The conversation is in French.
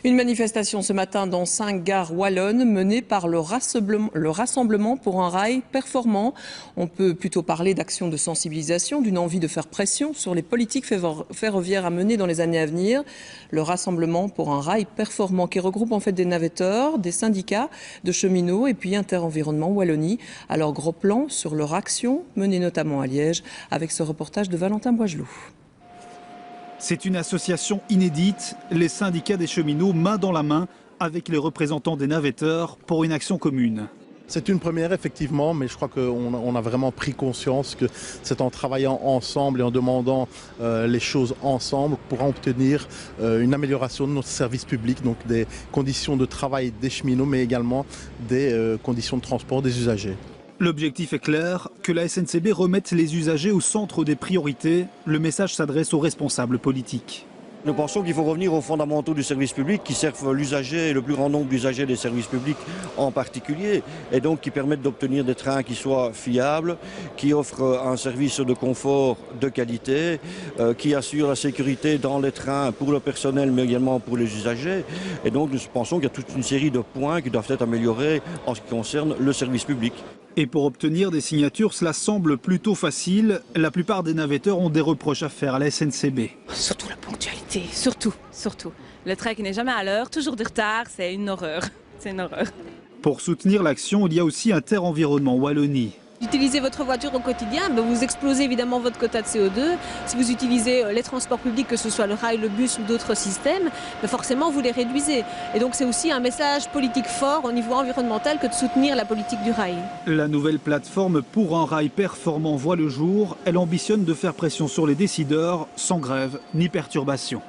Une manifestation ce matin dans 5 gares wallonnes menée par le Rassemblement pour un rail performant. On peut plutôt parler d'action de sensibilisation, d'une envie de faire pression sur les politiques ferroviaires à mener dans les années à venir. Le Rassemblement pour un rail performant qui regroupe en fait des navetteurs, des syndicats de cheminots et puis Interenvironnement Wallonie. Alors gros plan sur leur action menée notamment à Liège avec ce reportage de Valentin Boigelou. C'est une association inédite, les syndicats des cheminots main dans la main avec les représentants des navetteurs pour une action commune. C'est une première effectivement, mais je crois qu'on a vraiment pris conscience que c'est en travaillant ensemble et en demandant les choses ensemble qu'on pourra obtenir une amélioration de notre service public, donc des conditions de travail des cheminots, mais également des conditions de transport des usagers. L'objectif est clair, que la SNCB remette les usagers au centre des priorités. Le message s'adresse aux responsables politiques. Nous pensons qu'il faut revenir aux fondamentaux du service public qui servent l'usager et le plus grand nombre d'usagers des services publics en particulier, et donc qui permettent d'obtenir des trains qui soient fiables, qui offrent un service de confort de qualité, qui assurent la sécurité dans les trains pour le personnel mais également pour les usagers. Et donc nous pensons qu'il y a toute une série de points qui doivent être améliorés en ce qui concerne le service public. Et pour obtenir des signatures, cela semble plutôt facile. La plupart des navetteurs ont des reproches à faire à la SNCB. Surtout la ponctualité, surtout. Le train qui n'est jamais à l'heure, toujours de retard, c'est une horreur. C'est une horreur. Pour soutenir l'action, il y a aussi Interenvironnement Wallonie. Utilisez votre voiture au quotidien, vous explosez évidemment votre quota de CO2. Si vous utilisez les transports publics, que ce soit le rail, le bus ou d'autres systèmes, forcément vous les réduisez. Et donc c'est aussi un message politique fort au niveau environnemental que de soutenir la politique du rail. La nouvelle plateforme pour un rail performant voit le jour. Elle ambitionne de faire pression sur les décideurs sans grève ni perturbation.